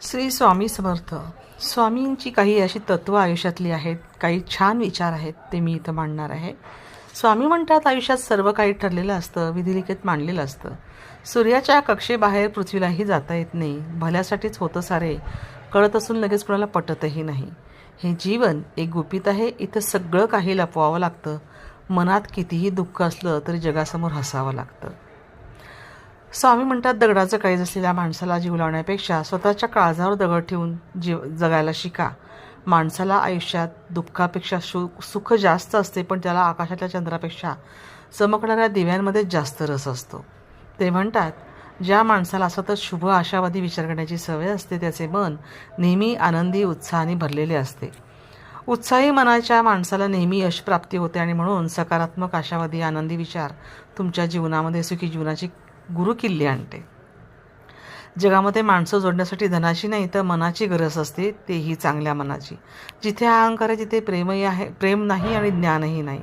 श्री स्वामी समर्थ. स्वामींची काही अशी तत्त्व आयुष्यातली आहेत, काही छान विचार आहेत, ते मी इथं मांडणार आहे. स्वामी म्हणतात, आयुष्यात सर्व काही ठरलेलं असतं, विधिलिखित मांडलेलं असतं. सूर्याच्या कक्षेबाहेर पृथ्वीलाही जाता येत नाही. भल्यासाठीच होतं सारे, कळत असून लगेच कोणाला पटतही नाही. हे जीवन एक गुपित आहे. इथं सगळं काही लपवावं लागतं. मनात कितीही दुःख असलं तरी जगासमोर हसावं लागतं. स्वामी म्हणतात, दगडाचं काळीज असलेल्या माणसाला जीव लावण्यापेक्षा स्वतःच्या काळजावर दगड ठेवून जगायला शिका. माणसाला आयुष्यात दुःखापेक्षा सुख जास्त असते, पण त्याला आकाशातल्या चंद्रापेक्षा चमकणाऱ्या दिव्यांमध्येच जास्त रस असतो. ते म्हणतात, ज्या माणसाला सतत शुभ आशावादी विचार करण्याची सवय असते, त्याचे मन नेहमी आनंदी उत्साहाने भरलेले असते. उत्साही मनाच्या माणसाला नेहमी यशप्राप्ती होते आणि म्हणून सकारात्मक आशावादी आनंदी विचार तुमच्या जीवनामध्ये सुखी जीवनाची गुरुकिल्ली आणते. जगामध्ये माणसं जोडण्यासाठी धनाची नाही तर मनाची गरज असते, तेही चांगल्या मनाची. जिथे अहंकार आहे तिथे प्रेम नाही आणि ज्ञानही नाही.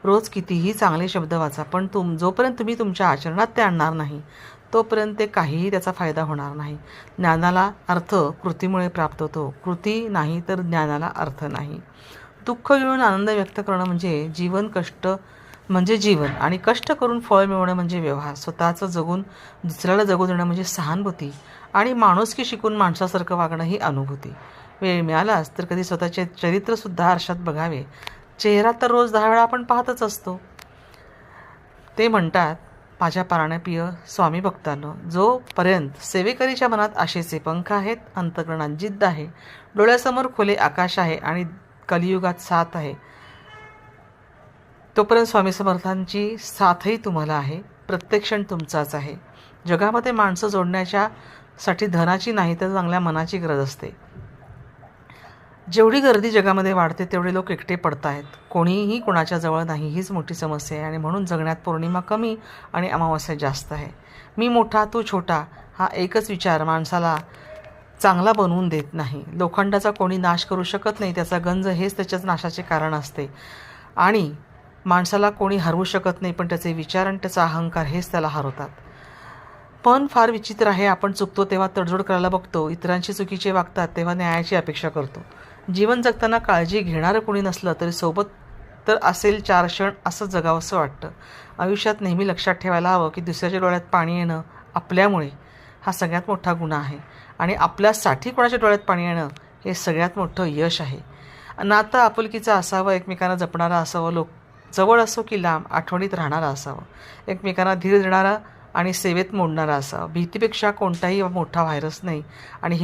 रोज कितीही चांगले शब्द वाचा, पण जोपर्यंत तुम्ही तुमच्या आचरणात ते आणणार नाही तोपर्यंत ते काहीही त्याचा फायदा होणार नाही. ज्ञानाला अर्थ कृतीमुळे प्राप्त होतो, कृती नाही तर ज्ञानाला अर्थ नाही. दुःख घेऊन आनंद व्यक्त करणं म्हणजे जीवन आणि कष्ट करून फळ मिळवणं म्हणजे व्यवहार. स्वतःचं जगून दुसऱ्याला जगू देणं म्हणजे सहानुभूती आणि माणुसकी शिकून माणसासारखं वागणं ही अनुभूती. वेळ मिळालाच तर कधी स्वतःचे चरित्रसुद्धा आरशात बघावे. चेहरा तर रोज 10 वेळा आपण पाहतच असतो. ते म्हणतात, माझ्या प्राणप्रिय स्वामी भक्तांनो, जोपर्यंत सेवेकरीच्या मनात आशेचे पंख आहेत, अंतःकरणात जिद्द आहे, डोळ्यासमोर खुले आकाश आहे आणि कलियुगात साथ आहे, तोपर्यंत स्वामी समर्थांची साथही तुम्हाला आहे. प्रत्येक क्षण तुमचाच आहे. जगामध्ये माणसं जोडण्यासाठी धनाची नाही तर चांगल्या मनाची गरज असते. जेवढी गर्दी जगामध्ये वाढते तेवढे लोक एकटे पडत आहेत. कोणीही कोणाच्या जवळ नाही, हीच मोठी समस्या आहे आणि म्हणून जगण्यात पौर्णिमा कमी आणि अमावस्या जास्त आहे. मी मोठा तू छोटा हा एकच विचार माणसाला चांगला बनवून देत नाही. लोखंडाचा कोणी नाश करू शकत नाही, त्याचा गंज हेच त्याच्याच नाशाचे कारण असते. आणि माणसाला कोणी हरवू शकत नाही, पण त्याचे विचार आणि त्याचा अहंकार हेच त्याला हरवतात. पण फार विचित्र आहे, आपण चुकतो तेव्हा तडजोड करायला बघतो, इतरांशी चुकीचे वागतात तेव्हा न्यायाची अपेक्षा करतो. जीवन जगताना काळजी घेणारं कोणी नसलं तरी सोबत तर असेल 4 क्षण असं जगावंसं वाटतं. आयुष्यात नेहमी लक्षात ठेवायला हवं की दुसऱ्याच्या डोळ्यात पाणी येणं आपल्यामुळे हा सगळ्यात मोठा गुन्हा आहे आणि आपल्यासाठी कोणाच्या डोळ्यात पाणी येणं हे सगळ्यात मोठं यश आहे. नातं आपुलकीचं असावं, एकमेकांना जपणारं असावं, जवळ असो की लांब आठवणीत राहणारा असावं, एकमेकांना धीर देणारा आणि सेवेत मोडणारा असावा. भीतीपेक्षा कोणताही मोठा व्हायरस नाही आणि